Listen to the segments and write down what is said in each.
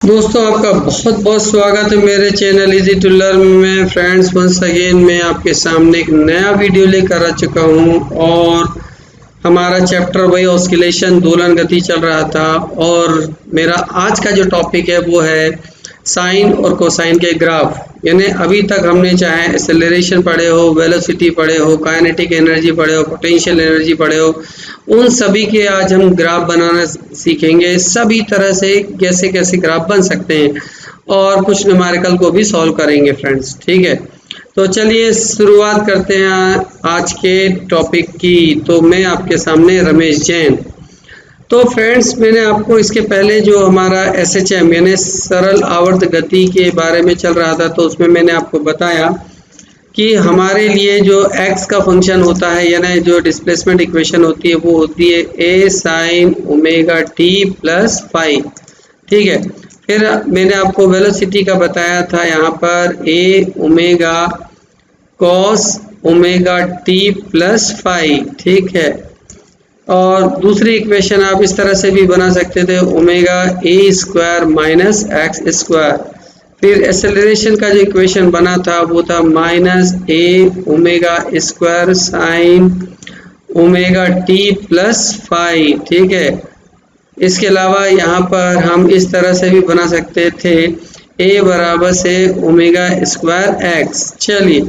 दोस्तों आपका बहुत बहुत स्वागत है मेरे चैनल इजी टू लर्न में। फ्रेंड्स वंस अगेन मैं आपके सामने एक नया वीडियो लेकर आ चुका हूं और हमारा चैप्टर वही ऑस्किलेशन दोलन गति चल रहा था। और मेरा आज का जो टॉपिक है वो है साइन और कोसाइन के ग्राफ। यानी अभी तक हमने चाहे एक्सेलरेशन पढ़े हो, वेलोसिटी पढ़े हो, काइनेटिक एनर्जी पढ़े हो, पोटेंशियल एनर्जी पढ़े हो, उन सभी के आज हम ग्राफ बनाना सीखेंगे। सभी तरह से कैसे कैसे ग्राफ बन सकते हैं और कुछ न्यूमेरिकल को भी सॉल्व करेंगे फ्रेंड्स। ठीक है, तो चलिए शुरुआत करते हैं आज के टॉपिक की। तो मैं आपके सामने रमेश जैन। तो फ्रेंड्स मैंने आपको इसके पहले जो हमारा SHM यानी सरल आवर्त गति के बारे में चल रहा था, तो उसमें मैंने आपको बताया कि हमारे लिए जो x का फंक्शन होता है यानी जो डिस्प्लेसमेंट इक्वेशन होती है वो होती है a sin omega t plus phi. ठीक है, फिर मैंने आपको वेलोसिटी का बताया था यहाँ पर a omega cos omega t plus phi. ठीक है, और दूसरी इक्वेशन आप इस तरह से भी बना सकते थे omega a square minus x square. फिर एक्सेलरेशन का जो इक्वेशन बना था वो था minus a omega square sine omega t plus phi. ठीक है, इसके अलावा यहाँ पर हम इस तरह से भी बना सकते थे a बराबर से ओमेगा स्क्वायर एक्स। चलिए,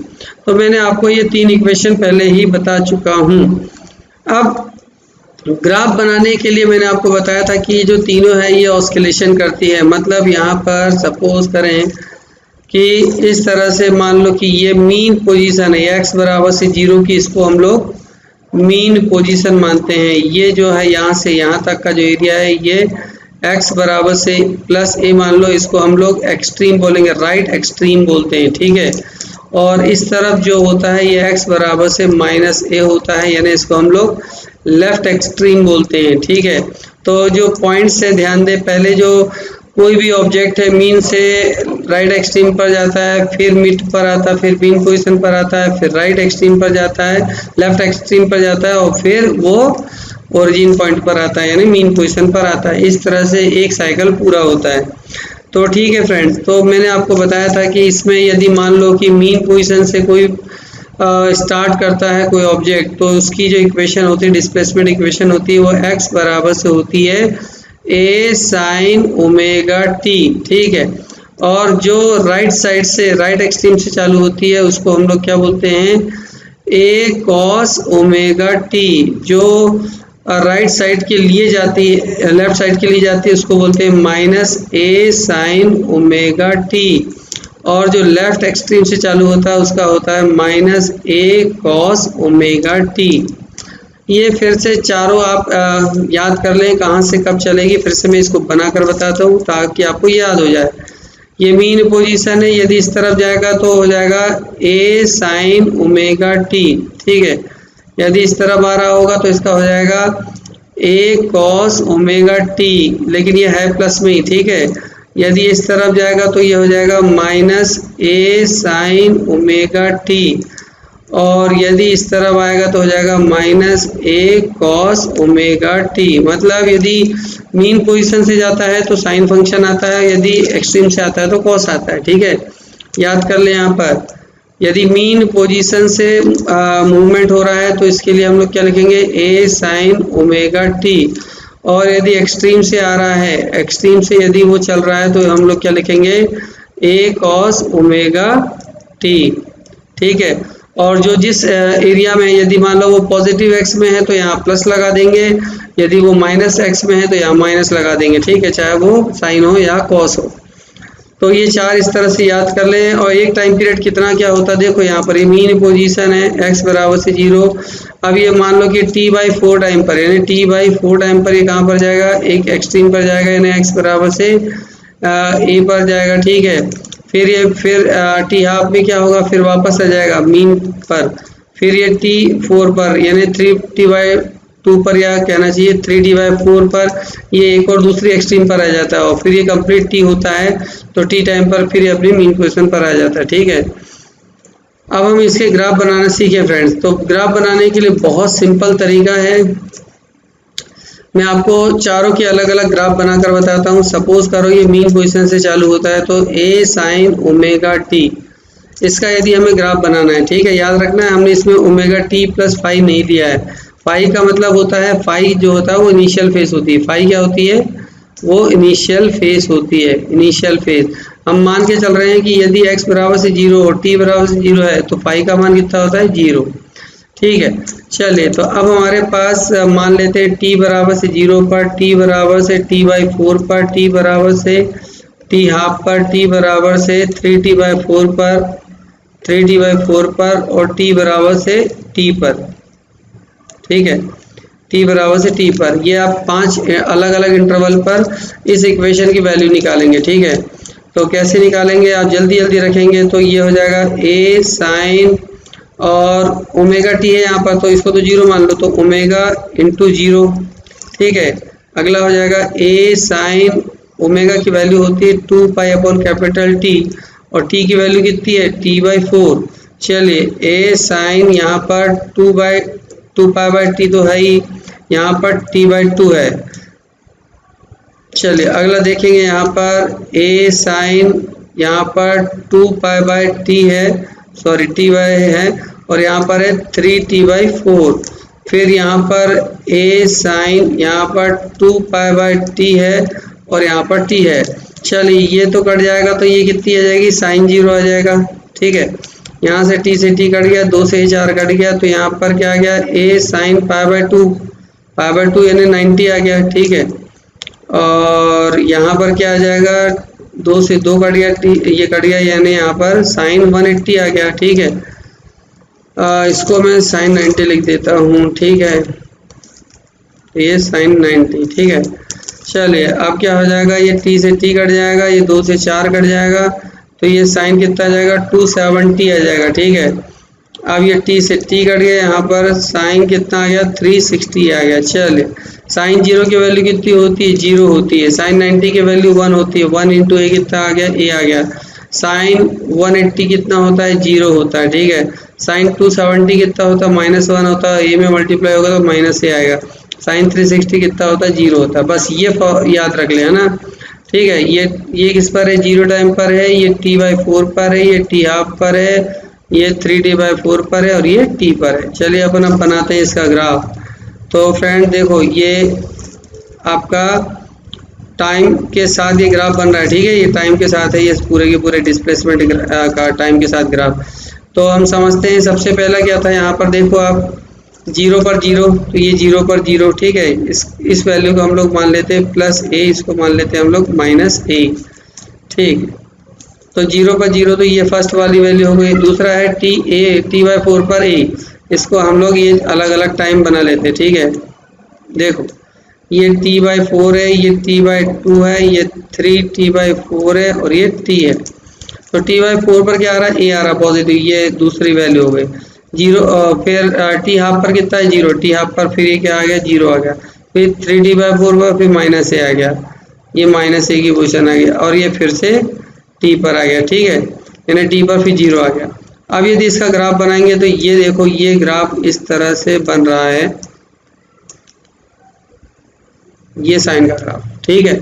तो मैंने आपको ये तीन इक्वेशन पहले ही बता चुका हूँ। अब ग्राफ बनाने के लिए मैंने आपको बताया था कि जो तीनों है ये ऑस्किलेशन करती है। मतलब यहाँ पर सपोज करें कि इस तरह से मान लो कि ये मीन पोजीशन है x बराबर से 0 की, इसको हम लोग मीन पोजीशन मानते हैं। ये जो है यहाँ से यहाँ तक का जो एरिया है ये x बराबर से प्लस a मान लो, इसको हम लोग एक्सट्रीम बोलेंगे, राइट एक्सट्रीम बोलते हैं। ठीक है, और इस तरफ जो होता है ये x बराबर से माइनस a होता है, यानी इसको हम लोग लेफ्ट एक्सट्रीम बोलते हैं। ठीक है, तो जो पॉइंट से ध्यान दें, पहले जो कोई भी ऑब्जेक्ट है मीन से राइट एक्सट्रीम पर जाता है, फिर मिड पर आता है, फिर मीन पोजीशन पर आता है, फिर राइट एक्सट्रीम पर जाता है, लेफ्ट एक्सट्रीम पर जाता है और फिर वो ओरिजिन पॉइंट पर आता है यानी मीन पोजीशन पर आता है। इस तरह से एक साइकिल पूरा होता है। तो ठीक है फ्रेंड्स, तो मैंने आपको बताया था कि इसमें यदि मान लो कि मीन पोजीशन से कोई स्टार्ट करता है कोई ऑब्जेक्ट, तो उसकी जो इक्वेशन होती है, डिस्प्लेसमेंट इक्वेशन होती है, वो x बराबर से होती है a साइन ओमेगा t। ठीक है, और जो राइट साइड से राइट एक्सट्रीम से चालू होती है उसको हम लोग क्या बोलते हैं, a cos ओमेगा t। जो राइट साइड के लिए जाती है, लेफ्ट साइड के लिए जाती है, उसको बोलते हैं minus a sign omega t। और जो लेफ्ट एक्सट्रीम से चालू होता है उसका होता है minus a cos omega t। ये फिर से चारों आप याद कर लें कहाँ से कब चलेगी। फिर से मैं इसको बनाकर बताता हूँ ताकि आपको याद हो जाए। ये मीन पोजीशन है, यदि इस तरफ जाएगा तो हो जाएगा a साइन ओमेगा t। ठीक है, यदि इस तरफ आ रहा होगा तो इसका हो जाएगा a cos ओमेगा t, लेकिन ये है प्लस में ही। ठीक है, यदि इस तरफ जाएगा तो ये हो जाएगा minus a sign omega t, और यदि इस तरफ आएगा तो हो जाएगा minus a cos omega t। मतलब यदि मीन पोजीशन से जाता है तो साइन फंक्शन आता है, यदि एक्सट्रीम से आता है तो कॉस आता है। ठीक है, याद कर ले। यहाँ पर यदि मीन पोजीशन से मूवमेंट हो रहा है तो इसके लिए हम लोग क्या लिखेंगे, a साइन ओमेगा t। और यदि एक्सट्रीम से आ रहा है, एक्सट्रीम से यदि वो चल रहा है तो हम लोग क्या लिखेंगे, a cos ओमेगा t। ठीक है, और जो जिस एरिया में यदि मान लो वो पॉजिटिव x में है तो यहाँ प्लस लगा देंगे, यदि वो माइनस x में है तो यहाँ माइनस लगा देंगे। ठीक है, चाहे वो साइन हो या कॉस हो। तो ये चार इस तरह से याद कर लें। और एक टाइम पीरियड कितना क्या होता है, देखो यहाँ पर ये मीन पोजीशन है x बराबर से 0। अब ये मान लो कि t/4 टाइम पर, यानी t/4 टाइम पर ये कहाँ पर जाएगा, एक एक्सट्रीम पर जाएगा, यानी x बराबर से a पर जाएगा। ठीक है, फिर ये t हाफ में क्या होगा, फिर वापस आ जाएगा मीन पर, फिर ये t4 पर यानी 3t/2 पर, या कहना चाहिए 3t/4 पर ये एक और दूसरी एक्सट्रीम पर आ जाता है, और फिर ये कंप्लीट t होता है तो t टाइम पर फिर ये अपनी मीन पोजीशन पर आ जाता है। ठीक है, अब हम इसके ग्राफ बनाना सीखे फ्रेंड्स। तो ग्राफ बनाने के लिए बहुत सिंपल तरीका है। मैं आपको चारों के अलग अलग ग्राफ बनाकर बताता हूँ। सपोज करो ये मीन पोजीशन से चालू होता है तो a sin ओमेगा टी, इसका यदि हमें ग्राफ बनाना है, ठीक है, याद रखना है हमने इसमें ओमेगा टी प्लस फाई नहीं दिया है। फाई का मतलब होता है, फाई जो होता है वो इनिशियल फेज होती है। फाई क्या होती है? वो इनिशियल फेज होती है, इनिशियल फेज। हम मान के चल रहे हैं कि यदि x बराबर से 0 और t बराबर से 0 है तो फाई का मान कितना होता है? 0। ठीक है, चलिए तो अब हमारे पास मान लेते हैं t बराबर से 0 पर, t बराबर से t/4 पर, t बराबर से t हाफ पर, t बराबर से 3t/4 पर, 3t/4 पर और t बराबर से t पर। ठीक है, t बराबर से t पर, ये आप 5 अलग अलग इंटरवल पर इस इक्वेशन की वैल्यू निकालेंगे। ठीक है, तो कैसे निकालेंगे आप जल्दी जल्दी रखेंगे तो ये हो जाएगा a साइन, और ओमेगा टी है यहाँ पर तो इसको तो 0 मान लो, तो ओमेगा इंटू 0। ठीक है, अगला हो जाएगा a साइन, ओमेगा की वैल्यू होती है 2 पाई अपॉन कैपिटल टी और t की वैल्यू कितनी है? t/4। चलिए a साइन यहाँ पर 2 पाई टी तो है ही, यहाँ पर t/2 है। चलिए अगला देखेंगे, यहाँ पर a साइन, यहाँ पर 2 पाई टी है, सॉरी टी है, और यहाँ पर है 3t/4। फिर यहाँ पर a साइन, यहाँ पर 2 पाई टी है और यहाँ पर t है। चलिए ये तो कट जाएगा तो ये कितनी आ जाएगी? साइन 0 आ जाएगा। ठीक है, यहाँ से t से t कट गया, 2 से 4 कट गया, तो यहाँ पर क्या आ गया? a साइन पाई/2 यानी 90 आ गया। ठीक है, और यहाँ पर क्या आ जाएगा? 2 से 2 कट गया, ये कट गया, यानी यहाँ पर साइन 180 आ गया। ठीक है, इसको मैं साइन 90 लिख देता हूँ। ठीक है, ये साइन 90। ठीक है, चलिए अब क्या हो जाएगा? ये t से t कट जाएगा, ये 2 से 4 कट जाएगा, तो ये साइन कितना आ जाएगा? 270 आ जाएगा। ठीक है, अब ये t से t कट गया, यहाँ पर साइन कितना आ गया? 360 आ गया। चलिए साइन 0 की वैल्यू कितनी होती है? 0 होती है। साइन 90 की वैल्यू 1 होती है, 1 इंटू a कितना आ गया? a आ गया। साइन 180 कितना होता है? 0 होता है। ठीक है, साइन 270 कितना होता है? -1 होता है, a में मल्टीप्लाई होगा तो माइनस a आएगा। साइन 360 कितना होता है? 0 होता है। बस ये याद रख ले, है ना। ठीक है, ये किस पर है? 0 टाइम पर है, ये t/4 पर है, ये t हाफ पर है, ये 3t/4 पर है और ये t पर है। चलिए अपन अब बनाते हैं इसका ग्राफ। तो फ्रेंड देखो, ये आपका टाइम के साथ ये ग्राफ बन रहा है। ठीक है, ये टाइम के साथ है, ये पूरे के पूरे डिस्प्लेसमेंट का टाइम के साथ ग्राफ। तो हम समझते हैं सबसे पहला क्या था, यहाँ पर देखो आप 0 पर 0, तो ये 0 पर 0। ठीक है, इस वैल्यू को हम लोग मान लेते हैं +a, इसको मान लेते हैं हम लोग -a। ठीक, तो 0 पर 0 तो ये फर्स्ट वाली वैल्यू हो गई। दूसरा है t/4 पर a, इसको हम लोग ये अलग अलग टाइम बना लेते हैं। ठीक है, देखो ये t/4 है, ये t/2 है, ये 3t/4 है और ये t है। तो t/4 पर क्या आ रहा है? a आ रहा है पॉजिटिव, ये दूसरी वैल्यू हो गई 0। फिर t हाफ पर कितना है? 0। t हाफ पर फिर ये क्या आ गया? 0 आ गया। फिर 3t/4 पर फिर -a आ गया, ये -a की पोजीशन आ गया, और ये फिर से t पर आ गया। ठीक है, यानी t पर फिर 0 आ गया। अब यदि इसका ग्राफ बनाएंगे तो ये देखो, ये ग्राफ इस तरह से बन रहा है, ये साइन का ग्राफ। ठीक है,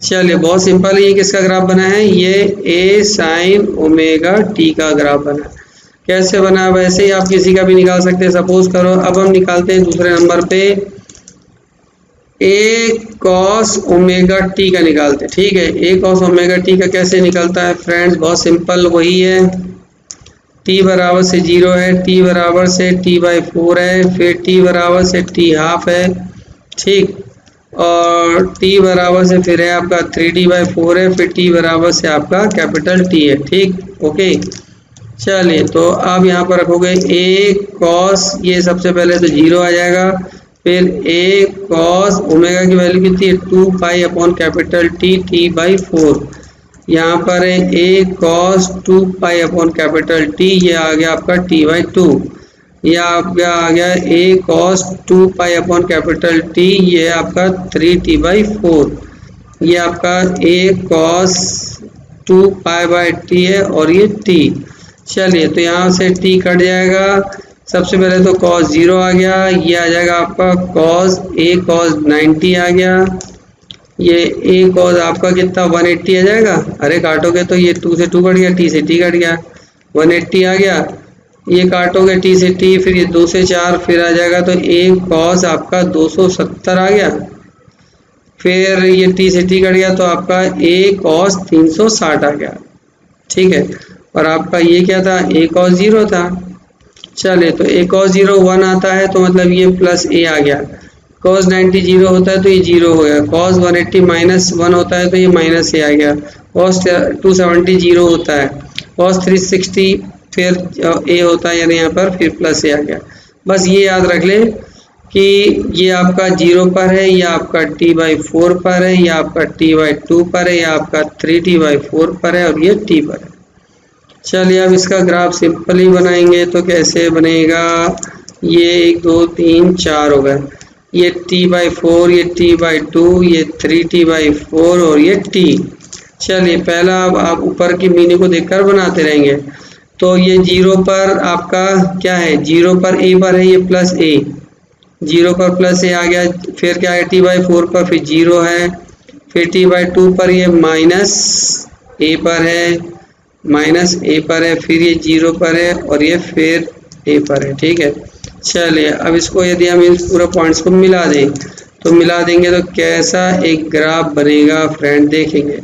चलिए बहुत सिंपल है, ये किसका ग्राफ बना है? ये a साइन ओमेगा t का ग्राफ बना है। कैसे बना? वैसे ही आप किसी का भी निकाल सकते हैं। सपोज करो अब हम निकालते हैं दूसरे नंबर पे a cos ओमेगा t का निकालते हैं। ठीक है, a cos ओमेगा t का कैसे निकलता है फ्रेंड्स? बहुत सिंपल, वही है, t बराबर से 0 है, t बराबर से t/4 है, फिर t बराबर से t हाफ है। ठीक, और t बराबर से फिर है आपका 3t/4 है, फिर t बराबर से आपका कैपिटल T है। ठीक, ओके। चलिए तो अब यहाँ पर रखोगे a cos, ये सबसे पहले तो 0 आ जाएगा, फिर a cos ओमेगा की वैल्यू कितनी है? 2 pi upon capital T, t/4। यहाँ पर है a cos 2 pi upon capital T, ये आ गया आपका t/2। ये आपका आ गया a cos 2 pi upon capital T, ये आपका 3t/4। ये आपका a cos 2 pi by T है और ये T। चलिए तो यहाँ से T कट जाएगा, सबसे पहले तो cos 0 आ गया, ये आ जाएगा आपका cos a cos 90 आ गया, ये a cos आपका कितना 180 आ जाएगा। अरे काटोगे तो ये 2 से 2 कट गया, t से t कट गया, 180 आ गया। ये काटोगे t से t, फिर ये 2 से 4 फिर आ जाएगा, तो a cos आपका 270 आ गया। फिर ये t से t कट गया तो आपका a cos 360 आ गया, ठीक है। और आपका ये क्या था, a cos 0 था। चलिए तो a cos 0 1 आता है तो मतलब ये प्लस a आ गया। cos 90 0 होता है तो ये 0 हो गया। cos 180 माइनस 1 होता है तो ये माइनस a आ गया। cos 270 0 होता है। cos 360 फिर a होता है, यानी यहाँ पर फिर प्लस a आ गया। बस ये याद रख ले कि ये आपका 0 पर है, या आपका t/4 पर है, या आपका t/2 पर है, या आपका 3t/4 पर है, और ये t पर है। चलिए अब इसका ग्राफ सिंपली बनाएंगे तो कैसे बनेगा, ये 1 2 3 4 हो गए, ये t/4, ये t/2, ये 3t/4 और ये t। चलिए पहला अब आप ऊपर की मीनिंग को देखकर बनाते रहेंगे। तो ये 0 पर आपका क्या है, 0 पर a पर है, ये प्लस a, 0 पर प्लस a आ गया। फिर क्या है, t/4 पर फिर 0 है, फिर t/2 पर ये माइनस a पर है, माइनस a पर है, फिर ये 0 पर है, और ये फिर a पर है, ठीक है। चलिए अब इसको यदि हम इन पूरे पॉइंट्स को मिला दें तो मिला देंगे तो कैसा एक ग्राफ बनेगा फ्रेंड, देखेंगे।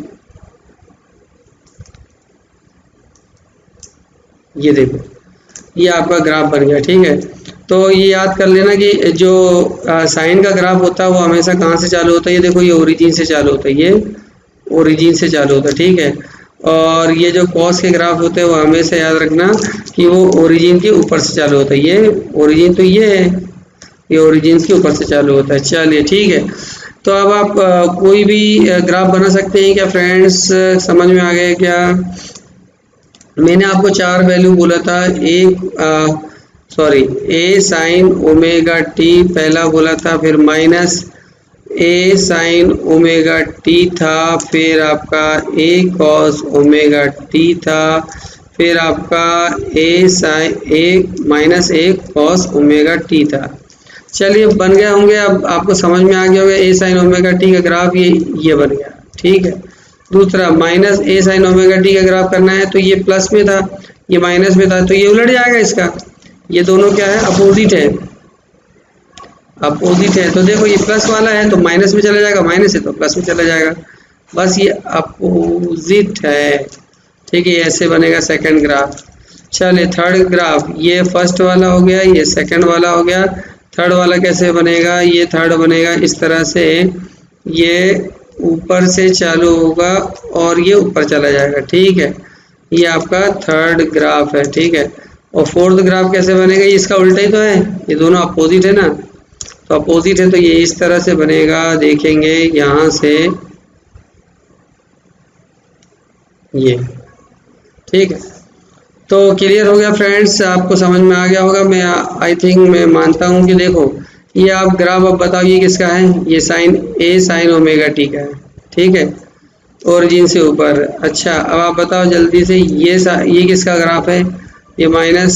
ये देखो, ये आपका ग्राफ बन गया, ठीक है। तो ये याद कर लेना कि जो साइन का ग्राफ होता है वो हमेशा कहाँ से चालू होता है, ये देखो ये ओरिजिन से चालू होता है, ये ओरिजिन से चालू होता है, ठीक है। और ये जो कॉस के ग्राफ होते हैं वो हमेशा याद रखना कि वो ओरिजिन के ऊपर से चालू होता है। ये ओरिजिन तो ये है, ये ओरिजिन के ऊपर से चालू होता है। चलिए ठीक है, तो अब आप कोई भी ग्राफ बना सकते हैं क्या फ्रेंड्स, समझ में आ गया क्या? मैंने आपको 4 वैल्यू बोला था, एक ए साइन ओमेगा टी पहला बोला था, फिर माइनस ए साइन ओमेगा टी था, फिर आपका ए कॉस ओमेगा टी था, फिर आपका ए माइनस ए कॉस ओमेगा टी था। चलिए बन गया होंगे, अब आपको समझ में आ गया होगा ए साइन ओमेगा टी का ग्राफ ये बन गया, ठीक है। दूसरा माइनस ए साइन ओमेगा टी का ग्राफ करना है तो ये प्लस में था, ये माइनस में था, तो ये उलट जाएगा इसका, ये दोनों क्या है, अपोजिट है, अपोजिट है। तो देखो ये प्लस वाला है तो माइनस में चला जाएगा, माइनस है तो प्लस में चला जाएगा, बस ये अपोजिट है, ठीक है। ऐसे बनेगा सेकंड ग्राफ। चलिए थर्ड ग्राफ, ये फर्स्ट वाला हो गया, ये सेकंड वाला हो गया, थर्ड वाला कैसे बनेगा, ये थर्ड बनेगा इस तरह से, ये ऊपर से चालू होगा और ये ऊपर चला जाएगा, ठीक है। ये आपका थर्ड ग्राफ है, ठीक है। और फोर्थ ग्राफ कैसे बनेगा, ये इसका उल्टा ही तो है, ये दोनों अपोजिट है ना, तो अपोजिट है तो ये इस तरह से बनेगा, देखेंगे यहाँ से ये, ठीक है। तो क्लियर हो गया फ्रेंड्स, आपको समझ में आ गया होगा, मैं आई थिंक मैं मानता हूँ कि देखो ये आप ग्राफ अब बताओ ये किसका है, ये ए साइन ओमेगा टी का है, ठीक है, ओरिजिन से ऊपर। अच्छा अब आप बताओ जल्दी से, ये किसका ग्राफ है, ये माइनस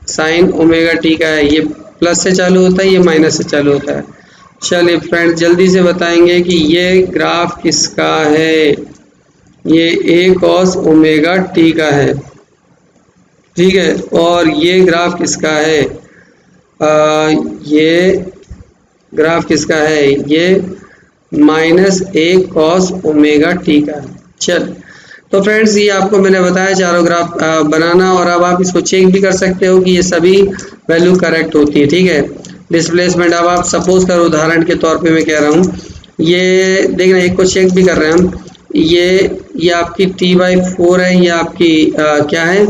साइन ओमेगा टी का है, ये प्लस से चालू होता है, ये माइनस से चालू होता है। चलिए फ्रेंड्स जल्दी से बताएंगे कि ये ग्राफ किसका है, ये ए कॉस ओमेगा टी का है, ठीक है। और ये ग्राफ किसका है, ये ग्राफ किसका है, ये माइनस ए कॉस ओमेगा टी का है। चल तो फ्रेंड्स ये आपको मैंने बताया चारों ग्राफ बनाना, और अब आप इसको चेक भी कर सकते हो कि ये सभी वैल्यू करेक्ट होती है, ठीक है। डिस्प्लेसमेंट अब आप सपोज करो उदाहरण के तौर पे मैं कह रहा हूँ, ये देखना एक को चेक भी कर रहे हैं हम, ये आपकी t/4 है, ये आपकी क्या है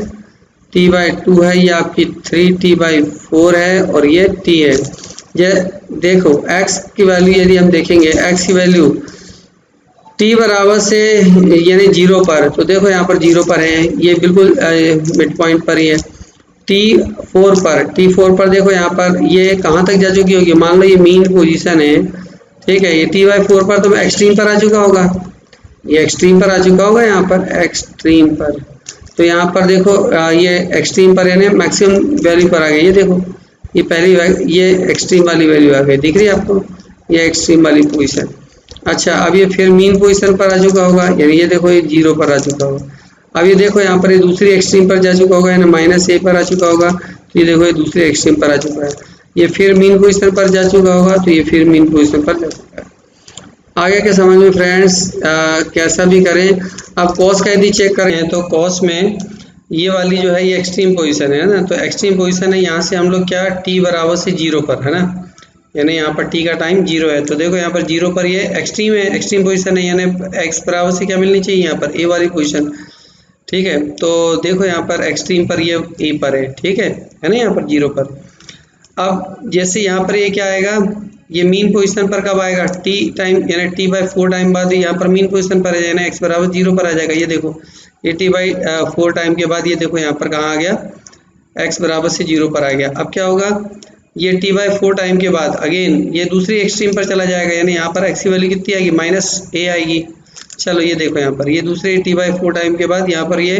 t/2 है, ये आपकी 3t/4 है, और ये t है। ये देखो x की वैल्यू यदि हम देखेंगे, x की वैल्यू t बराबर से यानी 0 पर, तो देखो यहाँ पर 0 पर है, ये बिल्कुल मिड पॉइंट पर ही है। t4 पर देखो यहाँ पर ये कहाँ तक जा चुकी होगी, मान लो ये मीन पोजीशन है, ठीक है। ये t/4 पर तो एक्सट्रीम पर आ चुका होगा, ये एक्सट्रीम पर आ चुका होगा, यहाँ पर एक्सट्रीम पर, तो तो यहाँ पर देखो ये एक्सट्रीम पर यानी मैक्सिमम वैल्यू पर आ गया। ये देखो ये पहली ये एक्सट्रीम वाली वैल्यू आ गई, दिख रही है आपको, ये एक्सट्रीम वाली पोजीशन। अच्छा, अब ये फिर मीन पोजीशन पर आ चुका होगा, यानी ये देखो ये 0 पर आ चुका होगा। अब ये देखो यहाँ पर ये दूसरी एक्सट्रीम पर जा चुका होगा, यानी -a पर आ चुका होगा। तो ये देखो ये दूसरी एक्सट्रीम पर आ चुका है। ये फिर मीन पोजीशन पर जा चुका होगा, तो ये फिर मीन पोजीशन पर जा चुका है। आगे के समझ में फ्रेंड्स कैसा भी करें। अब कॉस का यदि चेक करें तो कॉस में ये वाली जो है ये एक्सट्रीम पोजीशन है ना, तो एक्सट्रीम पोजीशन है, यहाँ से हम लोग क्या t बराबर से 0 पर है ना, यानी यहाँ पर t का टाइम 0 है। तो देखो यहाँ पर 0 पर ये एक्सट्रीम है, एक्सट्रीम पोजीशन है, यानी x बराबर से क्या मिलनी चाहिए यहाँ पर a वाली पोजीशन। ठीक है, तो देखो यहाँ पर एक्सट्रीम पर ये a पर है, ठीक है ना, यहाँ पर 0 पर। अब जैसे यहाँ पर ये क्या आएगा, ये मीन पोजीशन पर कब आएगा, t टाइम यानी t/4 टाइम बाद यहाँ पर मीन पोजीशन पर है, यानी x बराबर 0 पर आ जाएगा। ये देखो ये t/4 टाइम के बाद ये देखो यहाँ पर कहाँ आ गया, x बराबर से 0 पर आ गया। अब क्या होगा, ये t/4 टाइम के बाद अगेन ये दूसरी एक्सट्रीम पर चला जाएगा, यानी यहाँ पर x की वैल्यू कितनी आएगी, -a आएगी। चलो ये देखो यहाँ पर ये दूसरे t/4 टाइम के बाद यहाँ पर ये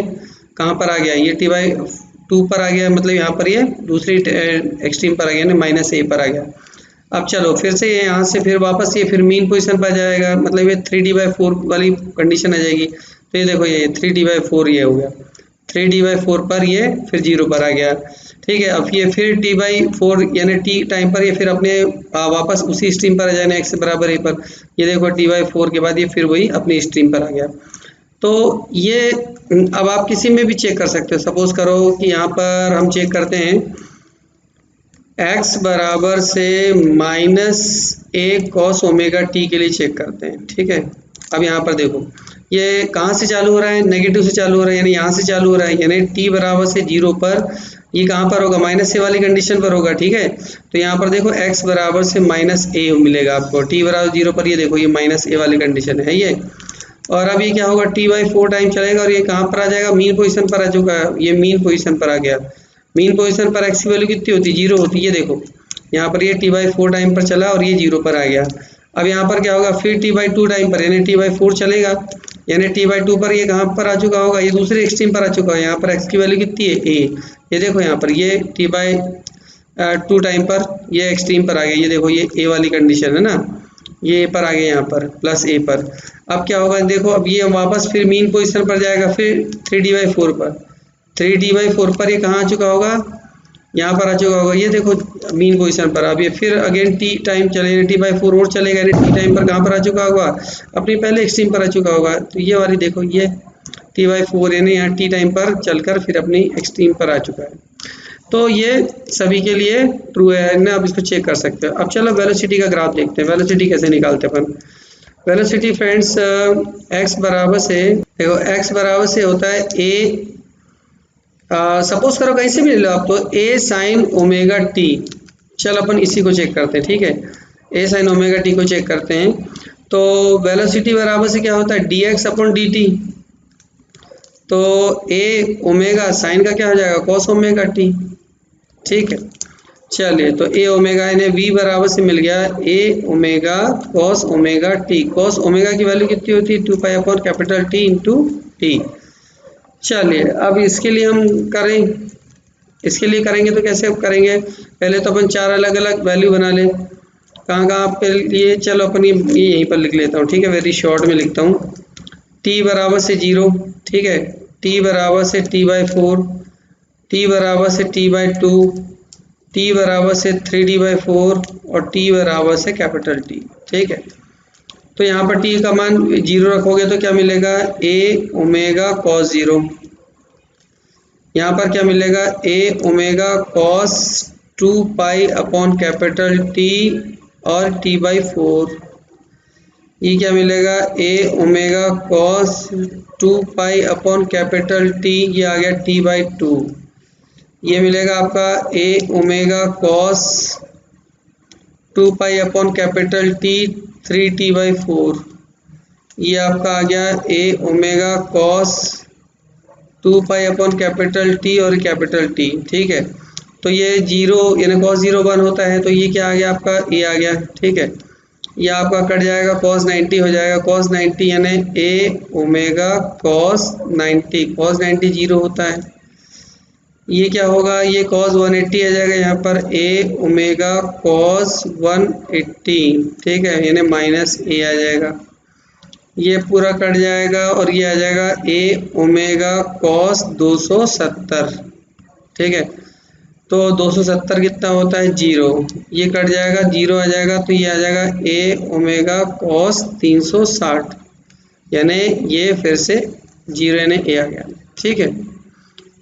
कहाँ पर आ गया, ये t/2 पर आ गया, मतलब यहाँ पर ये दूसरी एक्सट्रीम पर आ गया, यानी -a पर आ गया। अब चलो फिर से ये यहाँ से फिर वापस ये फिर मीन पोजीशन पर जाएगा, मतलब ये 3d/4 वाली कंडीशन आ जाएगी। तो ये देखो ये 3d/4 ये हो गया, 3d/4 पर ये फिर 0 पर आ गया। ठीक है, अब ये फिर t/4 यानी t टाइम पर ये फिर अपने वापस उसी स्ट्रीम पर आ जाना, x बराबर a पर। ये देखो t/4 के बाद ये फिर वही अपनी स्ट्रीम पर आ गया। तो ये अब आप किसी में भी चेक कर सकते हो। सपोज करो कि यहाँ पर हम चेक करते हैं x बराबर से -a cos ओमेगा t के लिए चेक करते हैं। ठीक है, अब यहाँ पर देखो ये कहाँ से चालू हो रहा है, नेगेटिव से चालू हो रहा है, यानी यहाँ से चालू हो रहा है, यानी t बराबर से 0 पर ये कहाँ पर होगा, -a वाली कंडीशन पर होगा। ठीक है, तो यहाँ पर देखो x बराबर से -a मिलेगा आपको, t बराबर 0 पर ये देखो ये -a वाली कंडीशन है ये। और अब ये क्या होगा, t/4 टाइम चलेगा और ये कहाँ पर आ जाएगा, मीन पोजीशन पर आ चुका है, ये मीन पोजीशन पर आ गया। मीन पोजीशन पर x की वैल्यू कितनी होती है, 0 होती है। ये देखो यहाँ पर ये t/4 टाइम पर चला और ये 0 पर आ गया। अब यहाँ पर क्या होगा, फिर t/2 टाइम पर यानी t/4 चलेगा, यानी t/2 पर ये कहाँ पर आ चुका होगा, ये दूसरे एक्सट्रीम पर आ चुका है। यहाँ पर x की वैल्यू कितनी है, a। ये देखो यहाँ पर ये t/2 टाइम पर ये एक्सट्रीम पर आ गया। ये देखो ये a वाली कंडीशन है ना, ये पर आ गया यहाँ पर +a पर। अब क्या होगा, देखो अब ये वापस फिर मीन पोजीशन पर जाएगा, फिर 3d/4 पर, 3d/4 पर ये कहाँ आ चुका होगा, यहाँ पर आ चुका होगा। ये देखो मीन पोजीशन पर। अब ये फिर अगेन t टाइम चलेगा, t/4 और चलेगा, यानी t टाइम पर कहाँ पर आ चुका होगा, अपनी पहले एक्सट्रीम पर आ चुका होगा। तो ये वाली देखो ये t/4 यानी यहाँ t टाइम पर चलकर फिर अपनी एक्सट्रीम पर आ चुका है। तो ये सभी के लिए ट्रू है ना, आप इसको चेक कर सकते हो। अब चलो वेलोसिटी का ग्राफ देखते हैं, वेलोसिटी कैसे निकालते हैं अपन। वेलोसिटी फ्रेंड्स x बराबर से देखो, x बराबर से होता है a, सपोज करो कहीं से भी ले लो आप, तो a sin ओमेगा t। चल अपन इसी को चेक करते हैं। ठीक है, a sin ओमेगा t को चेक करते हैं। तो वेलोसिटी बराबर से क्या होता है, dx/dt। तो a ओमेगा साइन का क्या हो जाएगा, cos ओमेगा t। ठीक है, चलिए तो a ओमेगा यानी v बराबर से मिल गया a omega cos omega t। cos omega की वैल्यू कितनी होती है, 2π/T इंटू t। चलिए अब इसके लिए हम करें, इसके लिए करेंगे तो कैसे करेंगे, पहले तो अपन 4 अलग अलग वैल्यू बना लें। कहाँ कहाँ आपके लिए, चलो अपन ये यहीं पर लिख लेता हूँ। ठीक है, वेरी शॉर्ट में लिखता हूँ, t बराबर से 0। ठीक है, t बराबर से t/4, t बराबर से t/2, t बराबर से 3d/4 और t बराबर से T। ठीक है, तो यहाँ पर t का मान 0 रखोगे तो क्या मिलेगा, a ओमेगा cos 0। यहाँ पर क्या मिलेगा, a ओमेगा cos 2π/T और t/4। ये क्या मिलेगा, a ओमेगा cos 2π/T, ये आ गया t/2। ये मिलेगा आपका a omega cos 2π/T 3t/4। ये आपका आ गया a ओमेगा cos 2π/T और T। ठीक है, तो ये 0 यानी cos 0 1 होता है, तो ये क्या आ गया आपका a आ गया। ठीक है, ये आपका कट जाएगा, cos 90 हो जाएगा, cos 90 यानी a omega cos 90, cos 90 zero होता है। ये क्या होगा, ये cos 180 आ जाएगा यहाँ पर a ओमेगा cos 180, ठीक है, यानी माइनस a आ जाएगा। ये पूरा कट जाएगा और ये आ जाएगा a ओमेगा cos 270, ठीक है। तो 270 कितना होता है, जीरो, ये कट जाएगा, जीरो आ जाएगा, तो ये आ जाएगा a ओमेगा cos 360, यानी ये फिर से जीरो यानी a आ गया, ठीक है।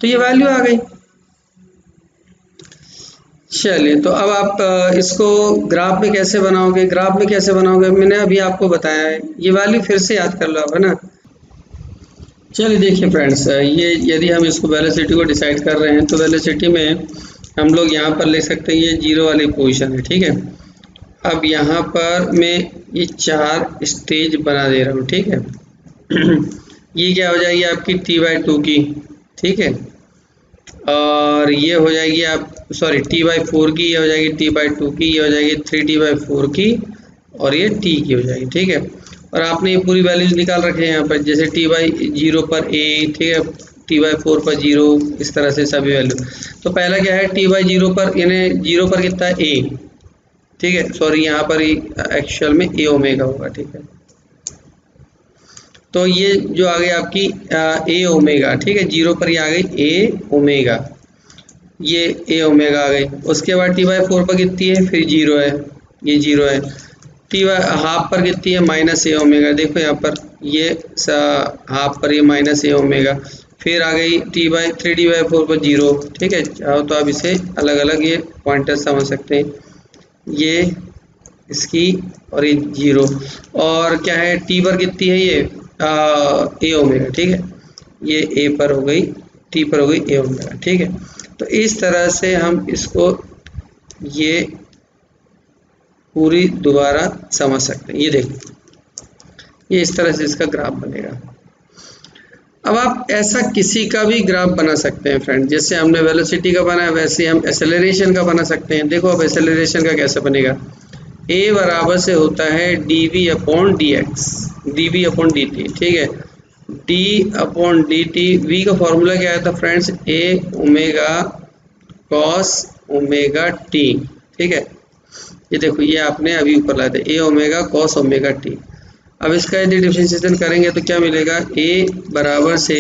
तो ये वैल्यू आ गई। चलिए, तो अब आप इसको ग्राफ में कैसे बनाओगे, ग्राफ में कैसे बनाओगे मैंने अभी आपको बताया है, ये वैल्यू फिर से याद कर लो आप, है ना। चलिए देखिए फ्रेंड्स, ये यदि हम इसको वेलोसिटी को डिसाइड कर रहे हैं तो वेलोसिटी में हम लोग यहाँ पर ले सकते हैं, ये जीरो वाली पोजीशन है, ठीक है। अब यहाँ पर मैं ये 4 स्टेज बना दे रहा हूँ, ठीक है। ये क्या हो जाएगी आपकी t/2 की, ठीक है, और ये हो जाएगी आप सॉरी t/4 की, ये हो जाएगी t/2 की, ये हो जाएगी 3t/4 की, और ये t की हो जाएगी, ठीक है। और आपने ये पूरी वैल्यूज निकाल रखे हैं यहाँ पर, जैसे t/0 पर a, ठीक है, t/4 पर 0, इस तरह से सभी वैल्यू। तो पहला क्या है, t/0 पर यानी 0 पर कितना है a, ठीक है, सॉरी यहाँ पर एक्चुअल में a ओमेगा होगा, ठीक है। तो ये जो आ गई आपकी a ओमेगा, ठीक है, 0 पर ये आ गई a ओमेगा, ये a ओमेगा आ गई। उसके बाद t/4 पर कितनी है, फिर 0 है, ये 0 है। हाफ पर कितनी है, माइनस a ओमेगा, देखो यहाँ पर ये हाफ पर ये माइनस a ओमेगा। फिर आ गई 3t/4 पर 0, ठीक है। चाहो तो आप इसे अलग अलग ये पॉइंटर समझ सकते हैं, ये इसकी और ये 0। और क्या है, t पर कितनी है, ये a ओमेगा, ठीक है, ये a पर हो गई, t पर हो गई a ओमेगा, ठीक है। तो इस तरह से हम इसको ये पूरी दोबारा समझ सकते हैं। ये देखो, ये इस तरह से इसका ग्राफ बनेगा। अब आप ऐसा किसी का भी ग्राफ बना सकते हैं फ्रेंड, जैसे हमने वेलोसिटी का बनाया वैसे हम एक्सेलरेशन का बना सकते हैं। देखो अब एक्सेलरेशन का कैसे बनेगा, a बराबर से होता है dv/dx, dv/dt, ठीक है, d/dt। v का फॉर्मूला क्या आया था friends, a omega cos omega t, ठीक है। ये देखो, ये आपने अभी ऊपर लाया था, a omega cos omega t। अब इसका यदि डिफरेंशिएशन करेंगे तो क्या मिलेगा, a बराबर से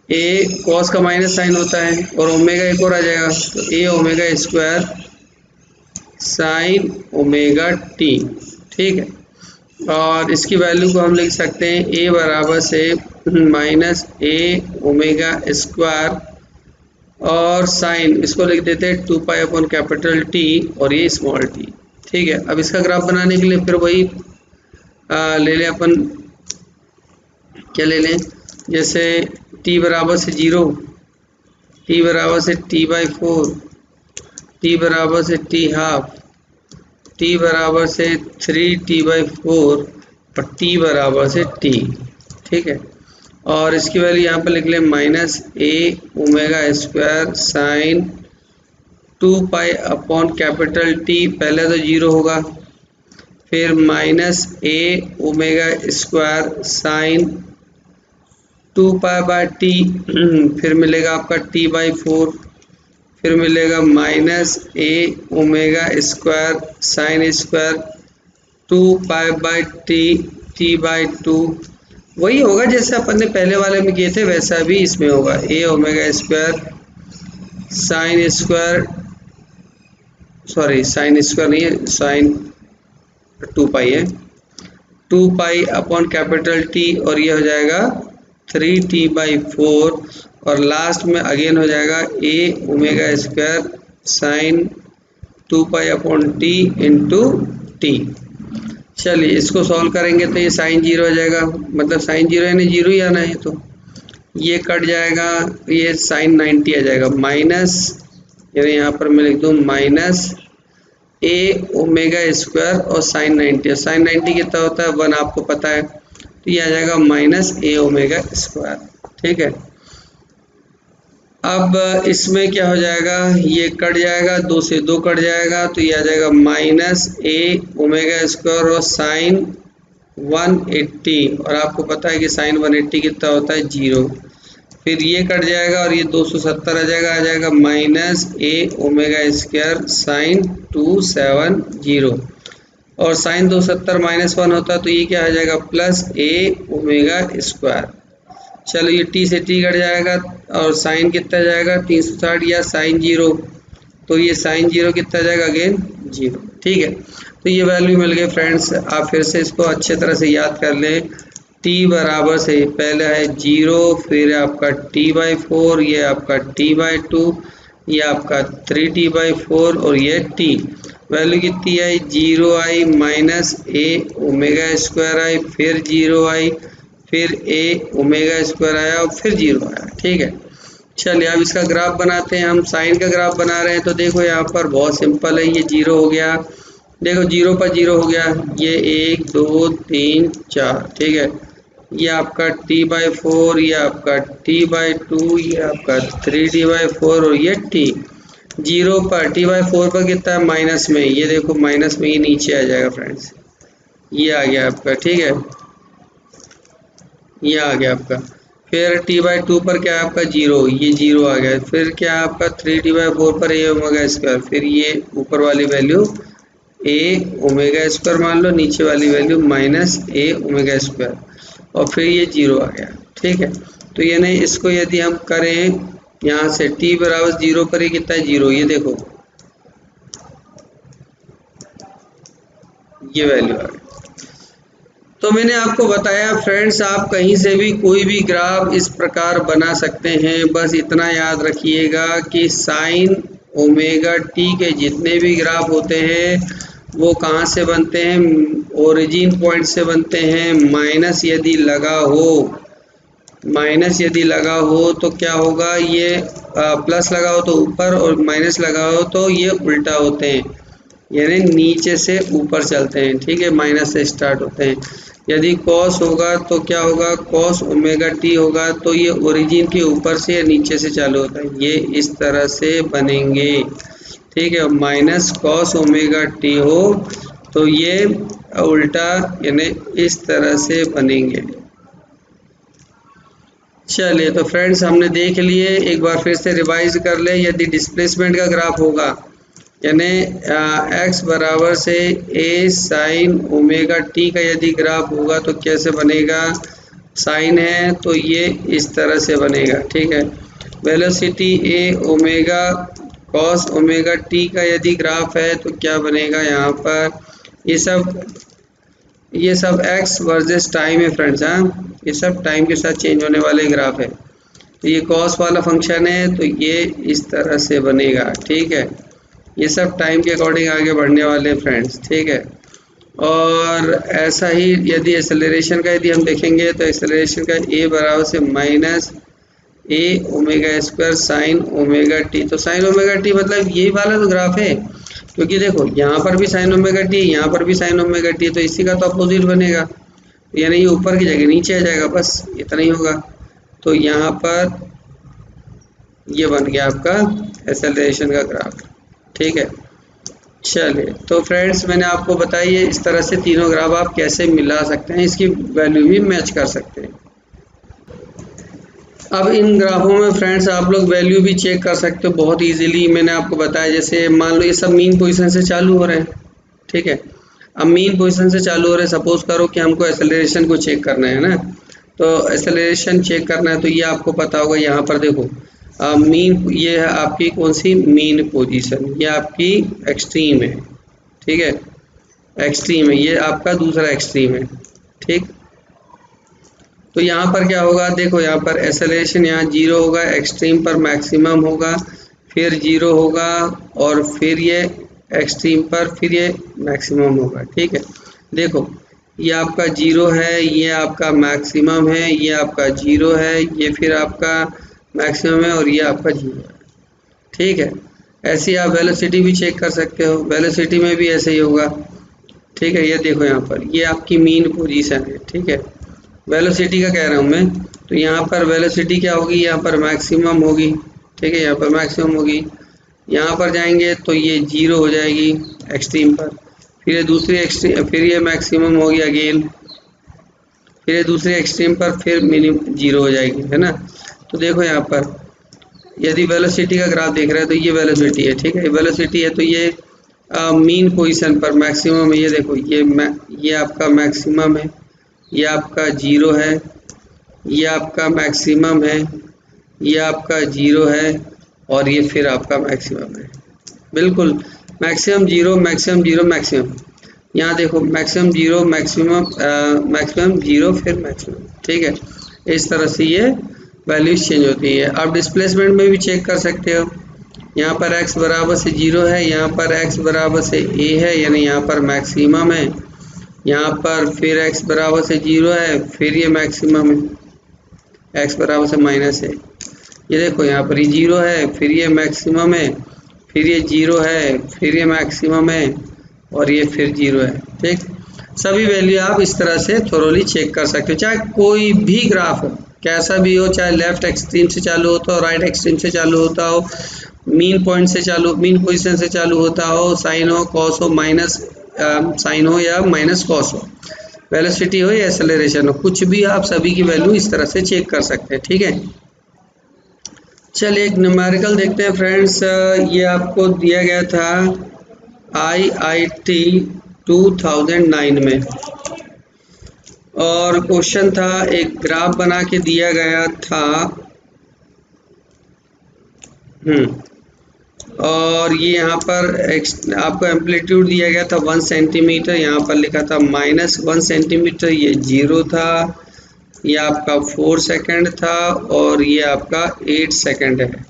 a cos का माइनस साइन होता है और ओमेगा एक और आ जाएगा, तो a omega square sine omega t, ठीक है। और इसकी वैल्यू को हम लिख सकते हैं a बराबर से माइनस a ओमेगा स्क्वायर और साइन, इसको लिख देते हैं 2π/T और ये स्मॉल t, ठीक है। अब इसका ग्राफ बनाने के लिए फिर वही ले लें अपन, क्या ले लें, जैसे t बराबर से 0, t बराबर से t/4, t बराबर से t हाफ, t बराबर से 3t/4 और t बराबर से t, ठीक है। और इसकी वैल्यू यहाँ पर लिख लें minus a omega square sign 2π/T, पहले तो 0 होगा, फिर minus a omega square sign 2π/T, फिर मिलेगा आपका t/4, फिर मिलेगा minus a omega square sine square 2π/T t/2। वही होगा जैसे अपन ने पहले वाले में किए थे, वैसा भी इसमें होगा, a omega square sine square, sorry sine square नहीं है, साइन 2π है, 2π/T और ये हो जाएगा 3t/4 और लास्ट में अगेन हो जाएगा a omega square sign 2π/T into t। चलिए इसको सॉल्व करेंगे तो ये साइन 0 हो जाएगा, मतलब साइन 0 यानी 0 ही आना है, तो ये कट जाएगा, ये साइन 90 आ जाएगा, माइनस यानी यहाँ पर मैं लिख दूँ माइनस a ओमेगा स्क्वायर और साइन 90, साइन 90 कितना होता है 1, आपको पता है, तो ये आ जाएगा माइनस a ओमेगा स्क्वायर, ठीक है। अब इसमें क्या हो जाएगा, ये कट जाएगा, 2 से 2 कट जाएगा तो ये आ जाएगा माइनस ए ओमेगा स्क्वायर और साइन 180, और आपको पता है कि साइन 180 कितना होता है 0। फिर ये कट जाएगा और ये 270 आ जाएगा minus A omega square sign 270, और साइन 270 -1 होता है तो ये क्या आ जाएगा प्लस ए ओमेगा स्क्वायर। चलो ये टी से टी कट जाएगा और साइन कितना जाएगा 360 या साइन 0, तो ये साइन 0 कितना जाएगा अगेन 0। ठीक है, तो ये वैल्यू मिल गई फ्रेंड्स। आप फिर से इसको अच्छे तरह से याद कर लें। t बराबर से पहले है 0, फिर आपका t/4, ये आपका t/2, ये आपका 3t/4 और ये t। वैल्यू कितनी आई 0 आई माइनस ए ओमेगा स्क्वायर आई, फिर 0 आई, फिर ए ओमेगा स्क्वायर आया और फिर 0 आया। ठीक है, चलिए अब इसका ग्राफ बनाते हैं। हम साइन का ग्राफ बना रहे हैं तो देखो यहाँ पर बहुत सिंपल है, ये 0 हो गया, देखो 0 पर 0 हो गया, ये 1 2 3 4। ठीक है, ये आपका t/4, ये आपका t/2, ये आपका 3t/4 और ये t। 0 पर t/4 पर कितना है माइनस में, ये देखो माइनस में, ये नीचे आ जाएगा फ्रेंड्स, ये आ गया आपका। ठीक है, ये आ गया आपका। फिर t/2 पर क्या है आपका 0, ये 0 आ गया। फिर क्या है आपका 3t/4 पर ए ओमेगा स्क्वायर, फिर ये ऊपर वाली वैल्यू ए ओमेगा स्क्वायर मान लो, नीचे वाली value minus A omega square, और फिर ये 0 आ गया। ठीक है, तो ये नहीं, इसको यदि हम करें यहाँ से t बराबर 0 पर ये कितना है 0, ये देखो ये वैल्यू आ गई। तो मैंने आपको बताया फ्रेंड्स, आप कहीं से भी कोई भी ग्राफ इस प्रकार बना सकते हैं। बस इतना याद रखिएगा कि साइन ओमेगा टी के जितने भी ग्राफ होते हैं वो कहाँ से बनते हैं, ओरिजिन पॉइंट से बनते हैं। माइनस यदि लगा हो, माइनस यदि लगा हो तो क्या होगा, ये प्लस लगा हो तो ऊपर और माइनस लगा हो तो ये उल्टा होते हैं, यानी नीचे से ऊपर चलते हैं। ठीक है, माइनस से स्टार्ट होते हैं। यदि कॉस होगा तो क्या होगा, कॉस ओमेगा टी होगा तो ये ओरिजिन के ऊपर से या नीचे से चालू होता है, ये इस तरह से बनेंगे। ठीक है, माइनस कॉस ओमेगा टी हो तो ये उल्टा यानी इस तरह से बनेंगे। चलिए तो फ्रेंड्स हमने देख लिए, एक बार फिर से रिवाइज कर ले। यदि डिस्प्लेसमेंट का ग्राफ होगा यानी x बराबर से a साइन ओमेगा टी का यदि ग्राफ होगा तो कैसे बनेगा, साइन है तो ये इस तरह से बनेगा। ठीक है, velocity a omega cos omega t का यदि ग्राफ है तो क्या बनेगा, यहाँ पर ये सब x वर्सेस टाइम है फ्रेंड्स। हाँ, ये सब टाइम के साथ चेंज होने वाले ग्राफ है। तो ये कॉस वाला फंक्शन है तो ये इस तरह से बनेगा। ठीक है, ये सब टाइम के अकॉर्डिंग आगे बढ़ने वाले फ्रेंड्स। ठीक है, और ऐसा ही यदि एक्सेलरेशन का यदि हम देखेंगे तो एक्सेलरेशन का a बराबर से minus A omega square sine omega t. तो साइन ओमेगा टी मतलब यही वाला तो ग्राफ है, क्योंकि देखो यहाँ पर भी साइन ओमेगा टी, यहाँ पर भी साइन ओमेगा टी, तो इसी का तो अपोजिट बनेगा, यानी ये ऊपर की जगह नीचे आ जाएगा, बस इतना ही होगा। तो यहाँ पर ये बन गया आपका एक्सेलरेशन का ग्राफ। ठीक है, चलिए तो फ्रेंड्स मैंने आपको बताई है इस तरह से तीनों ग्राफ आप कैसे मिला सकते हैं, इसकी वैल्यू भी मैच कर सकते हैं। अब इन ग्राफों में फ्रेंड्स आप लोग वैल्यू भी चेक कर सकते हो बहुत इजीली। मैंने आपको बताया, जैसे मान लो ये सब मीन पोजीशन से चालू हो रहे हैं। ठीक है, अब मीन पोजीशन से चालू हो रहे हैं, सपोज करो कि हमको एक्सेलरेशन को चेक करना है ना, तो एक्सेलरेशन चेक करना है तो ये आपको पता होगा। यहाँ पर देखो मीन, ये है आपकी कौन सी मीन पोजीशन, ये आपकी एक्सट्रीम है। ठीक है, एक्सट्रीम है, ये आपका दूसरा एक्सट्रीम है। ठीक, तो यहाँ पर क्या होगा, देखो यहाँ पर एक्सेलरेशन यहाँ 0 होगा, एक्सट्रीम पर मैक्सिमम होगा, फिर 0 होगा, और फिर ये एक्सट्रीम पर फिर ये मैक्सिमम होगा। ठीक है, देखो ये आपका 0 है, ये आपका मैक्सिमम है, ये आपका 0 है, ये फिर आपका मैक्सिमम है, और ये आपका 0 है। ठीक है, ऐसे ही आप वेलोसिटी भी चेक कर सकते हो, वेलोसिटी में भी ऐसे ही होगा। ठीक है, ये देखो यहाँ पर ये आपकी मीन पोजीशन है। ठीक है, वेलोसिटी का कह रहा हूँ मैं, तो यहाँ पर वेलोसिटी क्या होगी, यहाँ पर मैक्सिमम होगी। ठीक है, यहाँ पर मैक्सिमम होगी। यहाँ पर जाएंगे तो ये 0 हो जाएगी एक्सट्रीम पर, फिर ये दूसरी एक्सट्रीम, फिर ये मैक्सिमम होगी अगेन, फिर ये दूसरे एक्सट्रीम पर फिर मिनिमम 0 हो जाएगी, है ना। तो देखो यहाँ पर यदि वेलोसिटी का ग्राफ देख रहे हैं तो ये वेलोसिटी है, ठीक है, वेलोसिटी है तो ये मीन पोजीशन पर मैक्सिमम है। ये देखो ये आपका मैक्सिमम है, ये आपका 0 है, ये आपका मैक्सिमम है, ये आपका 0 है और ये फिर आपका मैक्सिमम है। बिल्कुल मैक्सिमम 0 मैक्सिमम 0 मैक्सिमम, यहाँ देखो मैक्सिमम 0 मैक्सिमम मैक्सिमम 0 फिर मैक्सिमम, ठीक है। इस तरह से ये वैल्यूज चेंज होती है। आप डिस्प्लेसमेंट में भी चेक कर सकते हो। यहाँ पर x बराबर से 0 है, यहाँ पर x बराबर से a है, यानी यहाँ पर मैक्सिमम है। यहाँ पर फिर x बराबर से 0 है, फिर ये मैक्सिमम है, x बराबर से माइनस है। ये देखो यहाँ पर ये 0 है, फिर ये मैक्सिमम है, फिर ये 0 है, फिर ये मैक्सिमम है और ये फिर 0 है, ठीक। सभी वैल्यू आप इस तरह से थोरोली चेक कर सकते हो, चाहे कोई भी ग्राफ हो, कैसा भी हो, चाहे लेफ्ट एक्सट्रीम से चालू होता हो, राइट एक्सट्रीम से चालू होता हो, मीन पॉइंट से चालू, मीन पोजीशन से चालू होता हो, साइन हो, कॉस हो, माइनस साइन हो या माइनस कॉस हो, वेलोसिटी हो या एक्सेलरेशन हो, कुछ भी आप सभी की वैल्यू इस तरह से चेक कर सकते हैं, ठीक है। चलिए एक न्यूमेरिकल देखते हैं फ्रेंड्स। ये आपको दिया गया था IIT 2009 में और क्वेश्चन था, एक ग्राफ बना के दिया गया था और ये यहाँ पर आपको एम्पलीट्यूड दिया गया था 1 सेंटीमीटर, यहाँ पर लिखा था -1 सेंटीमीटर, ये 0 था, ये आपका 4 सेकंड था और ये आपका 8 सेकंड है,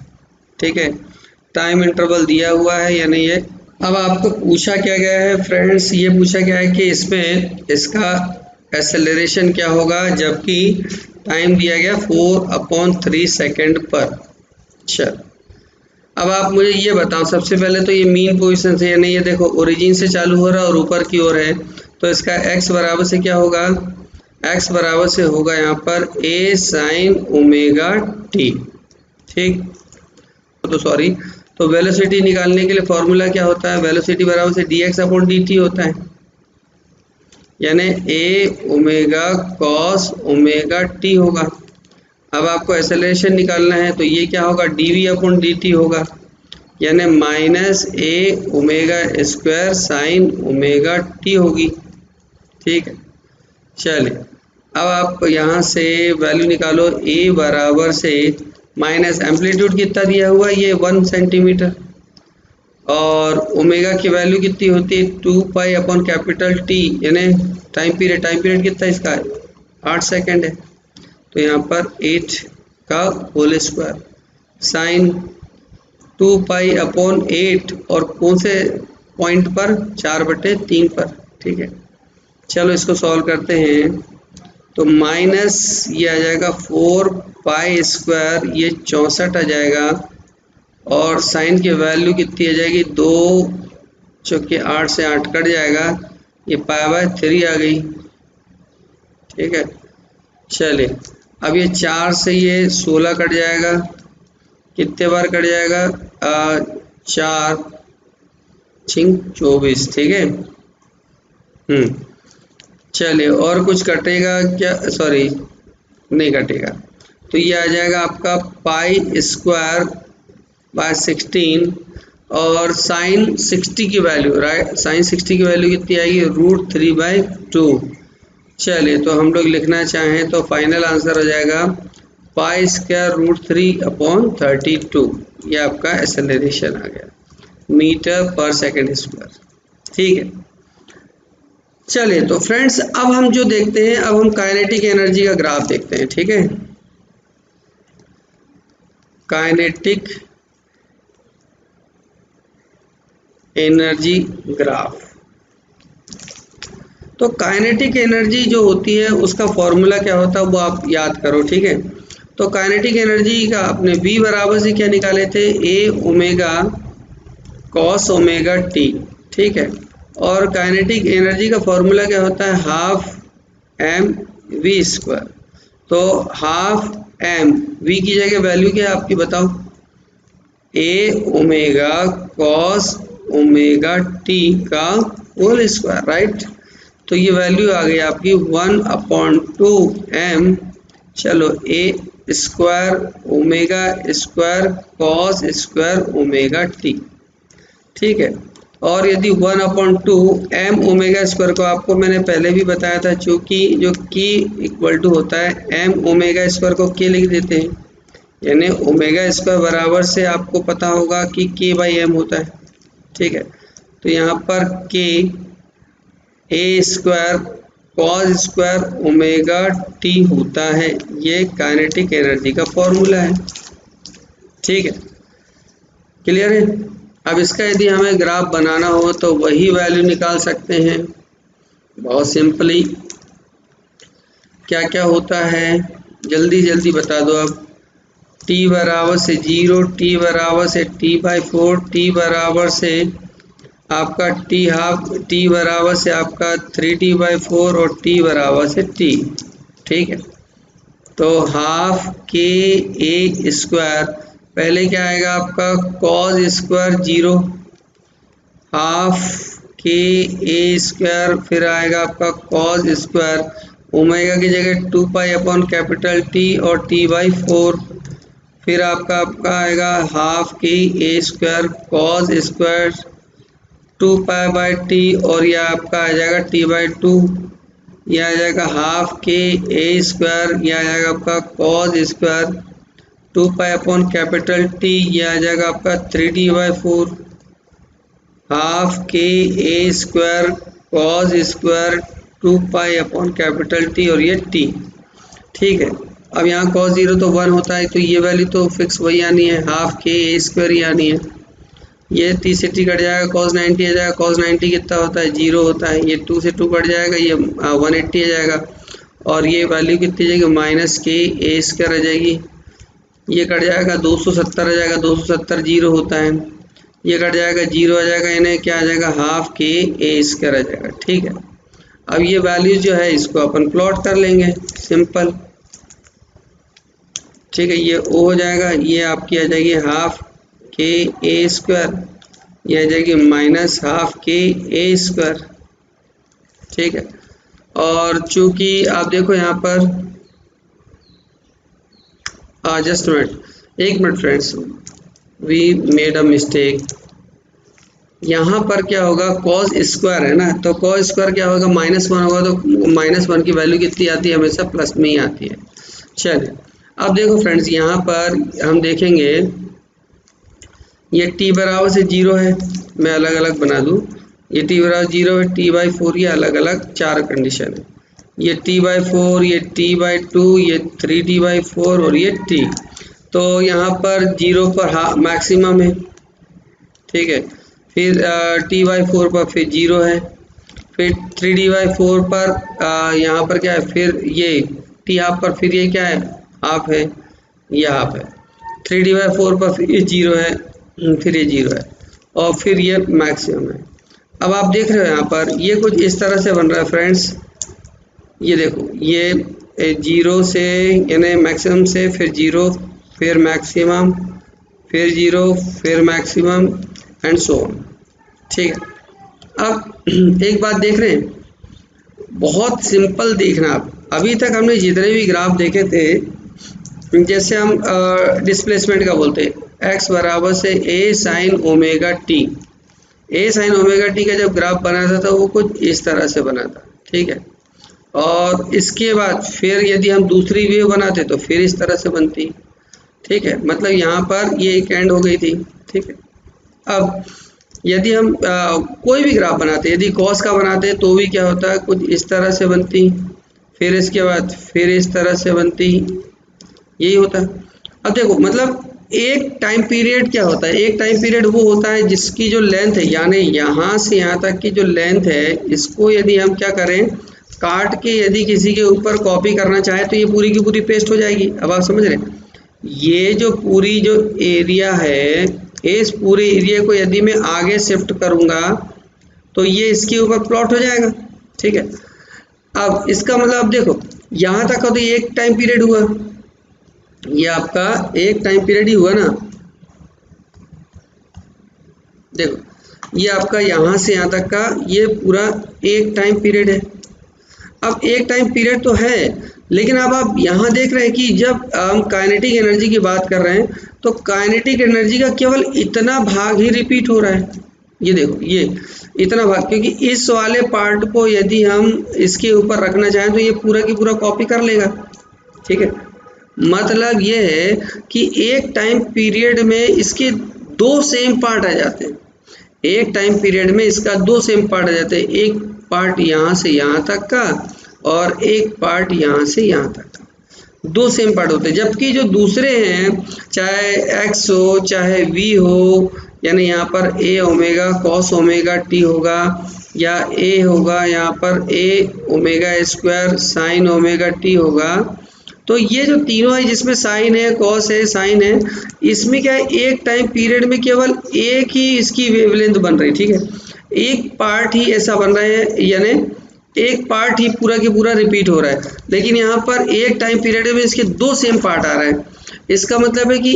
ठीक है। टाइम इंटरवल दिया हुआ है या नहीं है। अब आपको पूछा क्या गया है फ्रेंड्स, ये पूछा गया है कि इसमें इसका एक्सेलरेशन क्या होगा, जबकि टाइम दिया गया 4/3 सेकंड पर। चल अब आप मुझे ये बताओ, सबसे पहले तो ये मीन पोजीशन से, यानी ये देखो ओरिजिन से चालू हो रहा है और ऊपर की ओर है, तो इसका x बराबर से क्या होगा, x बराबर से होगा यहाँ पर a sin ओमेगा t, ठीक। तो सॉरी, तो वेलोसिटी निकालने के लिए फॉर्मूला क्या होता है, वेलोसिटी बराबर से dx/dt होता है, यानी a omega cos omega t होगा। अब आपको एक्सेलरेशन निकालना है तो ये क्या होगा, dv/dt होगा, यानी -a omega square sine omega t होगी, ठीक है। चलिए अब आप यहाँ से वैल्यू निकालो, a बराबर से माइनस एम्पलीट्यूड कितना दिया हुआ है, ये 1 सेंटीमीटर और ओमेगा की वैल्यू कितनी होती है 2π/T, यानी टाइम पीरियड कितना इसका 8 सेकंड है, तो यहाँ पर 8 का होल स्क्वायर साइन 2π/8 और कौन से पॉइंट पर, 4/3 पर, ठीक है। चलो इसको सॉल्व करते हैं, तो माइनस ये आ जाएगा 4π², ये 64 आ जाएगा और साइन की वैल्यू कितनी आ जाएगी, 2 चौके 8 से 8 कट जाएगा, ये π/3 आ गई, ठीक है। चलिए अब ये 4 से ये 16 कट जाएगा, कितने बार कट जाएगा, 4 6 24, ठीक है। चलिए और कुछ कटेगा क्या, सॉरी नहीं कटेगा, तो ये आ जाएगा आपका π²/16 और साइन 60 की वैल्यू, राइट, साइन 60 की वैल्यू कितनी आएगी, √3/2। चलिए तो हम लोग लिखना चाहें तो फाइनल आंसर हो जाएगा π²√3/32, ये आपका एक्सेलरेशन आ गया मीटर/सेकंड², ठीक है। चलिए तो फ्रेंड्स अब हम जो देखते हैं, अब हम काइनेटिक एनर्जी का ग्राफ देखते हैं, ठीक है। काइनेटिक एनर्जी ग्राफ, तो काइनेटिक एनर्जी जो होती है उसका फॉर्मूला क्या होता है वो आप याद करो, ठीक है। तो काइनेटिक एनर्जी का आपने v बराबर से क्या निकाले थे, a omega cos omega t, ठीक है। और काइनेटिक एनर्जी का फॉर्मूला क्या होता है, ½ mv², तो ½ m, v की जगह वैल्यू क्या है आपकी बताओ, A omega cos omega t का होल स्क्वायर, राइट। तो ये वैल्यू आ गई आपकी 1/2m, चलो A square omega square cos square omega t, ठीक है। और यदि 1/2m ओमेगा स्क्वायर को आपको मैंने पहले भी बताया था, चूंकि जो की इक्वल टू होता है m ओमेगा स्क्वायर को k लिख देते हैं, यानी ओमेगा स्क्वायर बराबर से आपको पता होगा कि k/m होता है, ठीक है। तो यहाँ पर k A square cos square omega t होता है, ये काइनेटिक एनर्जी का फॉर्मूला है, ठीक है। क्लियर है। अब इसका यदि हमें ग्राफ बनाना हो तो वही वैल्यू निकाल सकते हैं बहुत सिंपली। क्या क्या होता है जल्दी जल्दी बता दो। अब t बराबर से 0, t बराबर से t/4, t बराबर से आपका t हाफ, t बराबर से आपका 3t/4 और t बराबर से t, ठीक है। तो हाफ के ए स्क्वायर, पहले क्या आएगा आपका कॉस स्क्वायर 0, हाफ के ए स्क्वायर, फिर आएगा आपका कॉस स्क्वायर ओमेगा की जगह 2π/T और t/4, फिर आपका आएगा हाफ के ए स्क्वायर कॉस स्क्वायर 2π/T और यह आपका आ जाएगा t/2, यह आ जाएगा हाफ के ए स्क्वायर, यह आ जाएगा आपका कॉस स्क्वायर 2π/T, यह आ जाएगा आपका 3t/4, हाफ के ए स्क्वायर कॉस स्क्वायर 2π/T और ये t, ठीक है। अब यहाँ कॉस 0 तो 1 होता है, तो ये वैल्यू तो फिक्स वही आनी है, हाफ के ए स्क्वायर ही आनी है। ये t से t कट जाएगा, cos 90 आ जाएगा, cos 90 कितना होता है 0 होता है, ये 2 से 2 कट जाएगा, ये 180 आ जाएगा, और ये वैल्यू कितनी जाएगी माइनस के ए स्क्वायर आ जाएगी, ये कट जाएगा 270 आ जाएगा, 270 0 होता है, ये कट जाएगा 0 आ जाएगा, यानी क्या आ जाएगा हाफ के ए स्क्वायर आ जाएगा, ठीक है। अब ये वैल्यू जो है इसको अपन प्लॉट कर लेंगे सिंपल, ठीक है। ये ओ हो जाएगा, ये आपकी आ जाएगी हाफ के ए स्क्वायर, यह आ जाएगी माइनस हाफ के ए स्क्वायर, ठीक है। और चूंकि आप देखो यहाँ पर जस्ट एक minute friends, we made a mistake. यहाँ पर क्या होगा कॉस स्क्वायर है ना, तो कॉस स्क्वायर क्या होगा -1 होगा, तो -1 की वैल्यू कितनी आती है हमेशा प्लस में ही आती है। चलिए अब देखो फ्रेंड्स, यहाँ पर हम देखेंगे ये t बराबर से 0 है, मैं अलग अलग बना दूँ, ये t बराबर 0 है, t/4 ये अलग अलग 4 कंडीशन है, ये t/4, ये t/2, ये 3t/4 और ये t। तो यहाँ पर 0 पर मैक्सिमम है, ठीक है। फिर t/4 पर फिर 0 है, फिर 3t/4 पर यहाँ पर क्या है, फिर ये t हाफ पर फिर ये क्या है हाफ है, ये हाफ है, 3t/4 पर फिर ये 0 है, फिर ये 0 है, और फिर ये मैक्सिमम है। अब आप देख रहे हो यहाँ पर ये कुछ इस तरह से बन रहा है फ्रेंड्स, ये देखो ये 0 से यानी मैक्सिमम से फिर 0, फिर मैक्सिमम, फिर 0, फिर मैक्सिमम एंड सो ऑन, ठीक है। अब एक बात देख रहे हैं, बहुत सिंपल देखना। आप अभी तक हमने जितने भी ग्राफ देखे थे, जैसे हम डिस्प्लेसमेंट का बोलते हैं x बराबर से a sign omega T, a sign omega t का जब ग्राफ बना था तो वो कुछ इस तरह से बना था, ठीक है। और इसके बाद फिर यदि हम दूसरी वेव बनाते तो फिर इस तरह से बनती, ठीक है। मतलब यहाँ पर ये एक एंड हो गई थी, ठीक है। अब यदि हम कोई भी ग्राफ बनाते, यदि कॉस का बनाते तो भी क्या होता है कुछ इस तरह से बनती, फिर इसके बाद फिर इस तरह से बनती, यही होता है। अब देखो मतलब एक टाइम पीरियड क्या होता है, एक टाइम पीरियड वो होता है जिसकी जो लेंथ है, यानी यहाँ से यहाँ तक की जो लेंथ है, इसको यदि हम क्या करें काट के यदि किसी के ऊपर कॉपी करना चाहे तो ये पूरी की पूरी पेस्ट हो जाएगी। अब आप समझ रहे हैं, ये जो पूरी जो एरिया है, इस पूरे एरिया को यदि मैं आगे शिफ्ट करूँगा तो ये इसके ऊपर प्लॉट हो जाएगा, ठीक है। अब इसका मतलब देखो यहाँ तक का तो ये एक टाइम पीरियड हुआ, ये आपका एक टाइम पीरियड ही हुआ ना, देखो ये आपका यहाँ से यहाँ तक का ये पूरा एक टाइम पीरियड है। अब एक टाइम पीरियड तो है, लेकिन अब आप यहाँ देख रहे हैं कि जब हम काइनेटिक एनर्जी की बात कर रहे हैं तो काइनेटिक एनर्जी का केवल इतना भाग ही रिपीट हो रहा है। ये देखो ये इतना भाग, क्योंकि इस वाले पार्ट को यदि हम इसके ऊपर रखना चाहें तो ये पूरा की पूरा कॉपी कर लेगा। ठीक है, मतलब ये है कि एक टाइम पीरियड में इसके दो सेम पार्ट आ जाते हैं। एक टाइम पीरियड में इसका दो सेम पार्ट आ जाते हैं, एक पार्ट यहाँ से यहाँ तक का और एक पार्ट यहाँ से यहाँ तक का, दो सेम पार्ट होते हैं। जबकि जो दूसरे हैं, चाहे x हो चाहे v हो, यानी यहाँ पर a omega cos omega t होगा, या a होगा यहाँ पर a omega square sine omega t होगा, तो ये जो तीनों है जिसमें साइन है कॉस है साइन है, इसमें क्या है एक टाइम पीरियड में केवल एक ही इसकी वेवलेंथ बन रही। ठीक है, एक पार्ट ही ऐसा बन रहा है, यानी एक पार्ट ही पूरा के पूरा रिपीट हो रहा है। लेकिन यहाँ पर एक टाइम पीरियड में इसके दो सेम पार्ट आ रहे हैं। इसका मतलब है कि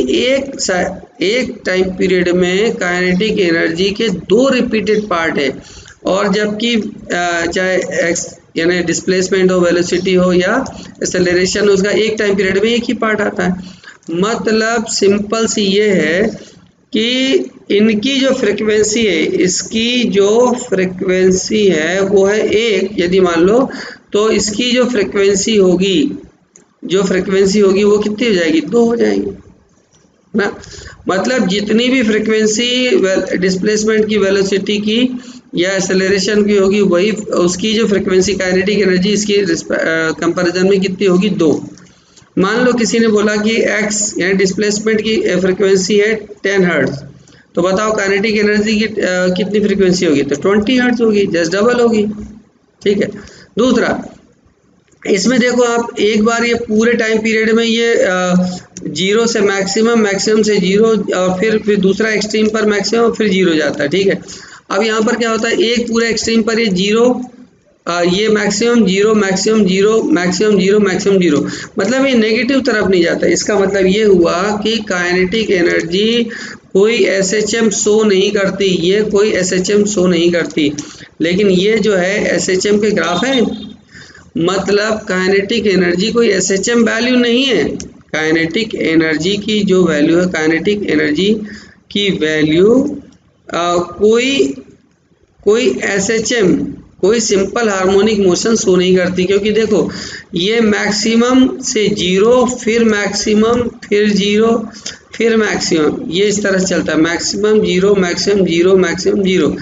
एक टाइम पीरियड में काइनेटिक एनर्जी के दो रिपीटेड पार्ट है, और जबकि चाहे एक्स यानी डिस्प्लेसमेंट हो, वेलोसिटी हो या एक्सेलरेशन, उसका एक टाइम पीरियड में एक ही पार्ट आता है। मतलब सिंपल सी ये है कि इनकी जो फ्रिक्वेंसी है, इसकी जो फ्रिक्वेंसी है वो है एक, यदि मान लो तो इसकी जो फ्रिक्वेंसी होगी वो कितनी हो जाएगी, दो हो जाएगी ना। मतलब जितनी भी फ्रिक्वेंसी डिस्प्लेसमेंट की, वेलोसिटी की या एक्सेलरेशन की होगी, वही उसकी जो फ्रिक्वेंसी काइनेटिक एनर्जी इसकी कंपैरिजन में कितनी होगी, दो। मान लो किसी ने बोला कि x यानी डिस्प्लेसमेंट की फ्रिक्वेंसी है 10 हर्ट्ज, तो बताओ काइनेटिक एनर्जी की कितनी फ्रिक्वेंसी होगी, तो 20 हर्ट्ज होगी, जस्ट डबल होगी। ठीक है, दूसरा इसमें देखो आप एक बार ये पूरे टाइम पीरियड में ये जीरो से मैक्सिमम, मैक्सिमम से जीरो, और फिर दूसरा एक्सट्रीम पर मैक्सिमम, फिर जीरो जाता है। ठीक है, अब यहाँ पर क्या होता है, एक पूरे एक्सट्रीम पर ये जीरो, ये maximum zero, maximum zero, maximum zero, maximum zero, मतलब ये नेगेटिव तरफ नहीं जाता। इसका मतलब ये हुआ कि काइनेटिक एनर्जी कोई SHM शो नहीं करती, ये कोई SHM शो नहीं करती। लेकिन ये जो है SHM के ग्राफ है, मतलब काइनेटिक एनर्जी कोई SHM वैल्यू नहीं है। काइनेटिक एनर्जी की जो वैल्यू है, काइनेटिक एनर्जी की वैल्यू कोई SHM, कोई सिंपल हार्मोनिक मोशन शो नहीं करती। क्योंकि देखो ये मैक्सिमम से जीरो, फिर मैक्सिमम, फिर जीरो, फिर मैक्सिमम, ये इस तरह से चलता है, maximum zero, maximum zero, maximum zero.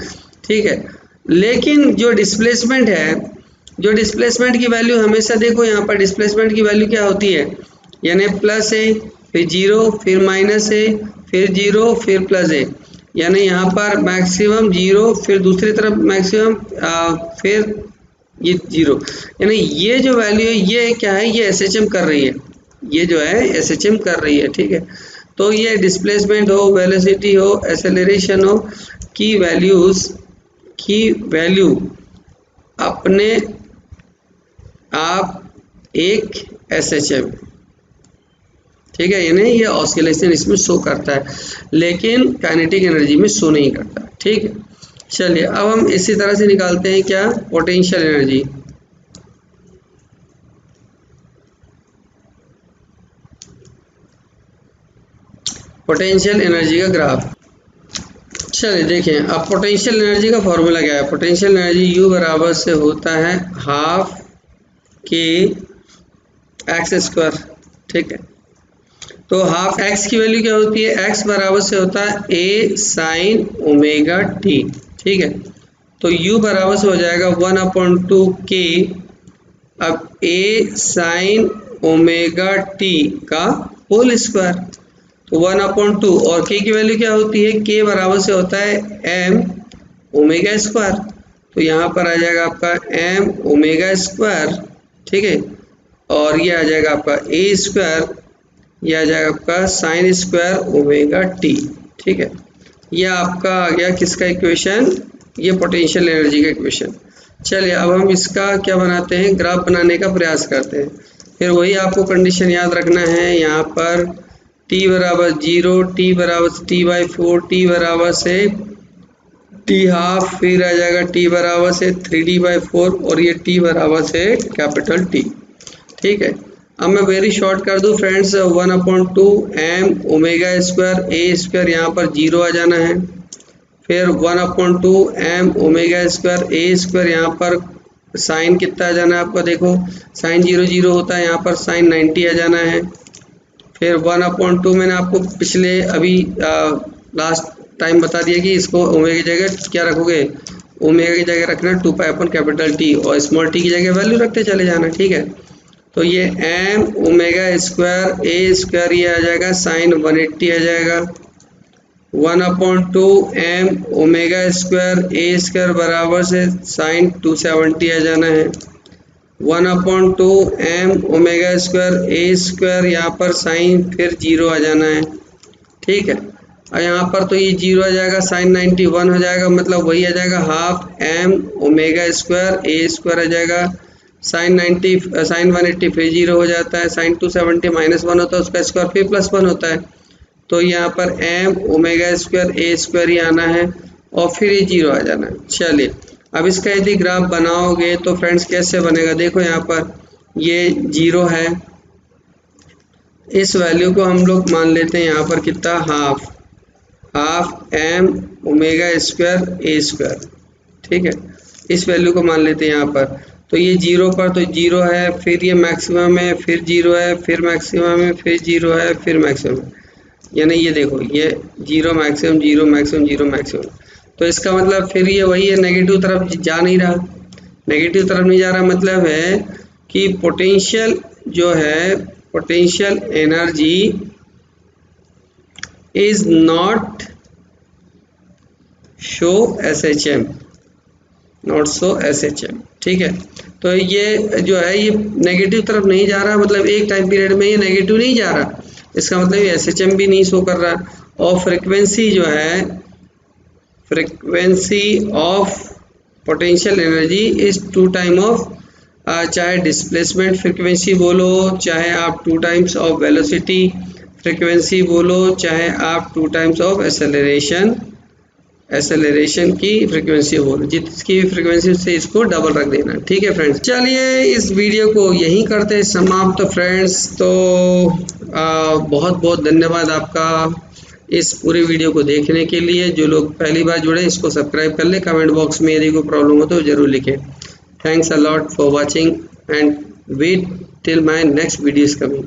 ठीक है, लेकिन जो डिस्प्लेसमेंट है, जो डिस्प्लेसमेंट की वैल्यू हमेशा देखो यहाँ पर डिस्प्लेसमेंट की वैल्यू क्या होती है, यानी प्लस है, फिर जीरो, फिर माइनस है, फिर जीरो, फिर प्लस है, यानी यहाँ पर मैक्सिमम जीरो, फिर दूसरी तरफ मैक्सिमम, फिर ये जीरो, यानी ये जो वैल्यू है ये क्या है, ये SHM कर रही है, ये जो है SHM कर रही है। ठीक है, तो ये डिस्प्लेसमेंट हो, वेलोसिटी हो, एक्सेलरेशन हो, की वैल्यू अपने आप एक SHM। ठीक है, यानी ये ऑस्किलेशन इसमें शो करता है, लेकिन काइनेटिक एनर्जी में शो नहीं करता। ठीक है, चलिए अब हम इसी तरह से निकालते हैं क्या, पोटेंशियल एनर्जी। पोटेंशियल एनर्जी का ग्राफ। चलिए देखें, अब पोटेंशियल एनर्जी का फॉर्मूला क्या है। पोटेंशियल एनर्जी U बराबर से होता है हाफ के एक्स स्क्वायर। ठीक है, तो हाफ x की वैल्यू क्या होती है, x बराबर से होता है a साइन ओमेगा t। ठीक है, तो U बराबर से हो जाएगा 1/2 k, अब a साइन ओमेगा t का होल स्क्वायर, तो 1/2, और k की वैल्यू क्या होती है, k बराबर से होता है m ओमेगा स्क्वायर, तो यहाँ पर आ जाएगा आपका m ओमेगा स्क्वायर। ठीक है, और ये आ जाएगा आपका a स्क्वायर, यह आ जाएगा आपका साइन स्क्वायर ओमेगा टी। ठीक है, यह आपका आ गया किसका इक्वेशन, ये पोटेंशियल एनर्जी का इक्वेशन। चलिए अब हम इसका क्या बनाते हैं, ग्राफ बनाने का प्रयास करते हैं। फिर वही आपको कंडीशन याद रखना है, यहाँ पर t बराबर 0, t बराबर t/4, t बराबर से टी हाफ, फिर आ जाएगा टी बराबर से 3D/4 और ये टी बराबर से कैपिटल टी। ठीक है, अब मैं वेरी शॉर्ट कर दूं फ्रेंड्स, 1/2 m ओमेगा स्क्वायर ए स्क्वायर, यहाँ पर 0 आ जाना है। फिर 1/2 m ओमेगा स्क्वायर ए स्क्वायर, यहाँ पर साइन कितना आ जाना है आपका, देखो साइन 0 होता है, यहाँ पर साइन 90 आ जाना है। फिर 1/2 मैंने आपको पिछले अभी लास्ट टाइम बता दिया कि इसको ओमेगा की जगह क्या रखोगे, ओमेगा की जगह रखना 2π/T और स्मॉल टी की जगह वैल्यू रखते चले जाना। ठीक है, तो ये m ओमेगा स्क्वायर ए स्क्वायर ये आ जाएगा साइन 180 आ जाएगा। 1/2 m ओमेगा स्क्वायर ए स्क्वायर बराबर से साइन 270 आ जाना है। 1/2 m ओमेगा स्क्वायर ए स्क्वायर, यहाँ पर साइन फिर 0 आ जाना है। ठीक है, और यहाँ पर तो ये 0 आ जाएगा, साइन 91 हो जाएगा, मतलब वही आ जाएगा हाफ m ओमेगा स्क्वायर ए स्क्वायर आ जाएगा। साइन 180 फिर 0 हो जाता है, साइन 270 -1 होता है, उसका स्क्वायर फिर +1 होता है, तो यहाँ पर m ओमेगा स्क्वायर ए स्क्वायर ही आना है और फिर ये 0 आ जाना है। चलिए, अब इसका यदि ग्राफ बनाओगे तो फ्रेंड्स कैसे बनेगा, देखो यहाँ पर ये 0 है, इस वैल्यू को हम लोग मान लेते हैं यहाँ पर कितना, हाफ m ओमेगा स्क्वायर ए स्क्वायर। ठीक है, इस वैल्यू को मान लेते हैं यहाँ पर, तो ये 0 पर तो 0 है, फिर ये मैक्सिमम है, फिर 0 है, फिर मैक्सिमम है, फिर 0 है, फिर मैक्सिमम, यानी ये देखो ये 0 मैक्सिमम 0 मैक्सिमम 0 मैक्सिमम, तो इसका मतलब फिर ये वही है, नेगेटिव तरफ जा नहीं रहा, नेगेटिव तरफ नहीं जा रहा, मतलब है कि पोटेंशियल जो है, potential energy is not show SHM, not show SHM। ठीक है, तो ये जो है ये नेगेटिव तरफ नहीं जा रहा, मतलब एक टाइम पीरियड में ये नेगेटिव नहीं जा रहा, इसका मतलब ये SHM भी नहीं शो कर रहा। और फ्रिक्वेंसी जो है, frequency of potential energy is 2 time of, चाहे डिस्प्लेसमेंट फ्रिक्वेंसी बोलो, चाहे आप 2 टाइम्स ऑफ वेलोसिटी फ्रिक्वेंसी बोलो, चाहे आप 2 टाइम्स ऑफ एक्सेलरेशन की फ्रिक्वेंसी बोलो, जिसकी फ्रिक्वेंसी से इसको डबल रख देना। ठीक है फ्रेंड्स, चलिए इस वीडियो को यहीं करते हैं समाप्त फ्रेंड्स। तो बहुत बहुत धन्यवाद आपका इस पूरे वीडियो को देखने के लिए। जो लोग पहली बार जुड़े इसको सब्सक्राइब कर ले, कमेंट बॉक्स में यदि कोई प्रॉब्लम हो तो जरूर लिखें। Thanks a lot for watching and wait till my next video is coming.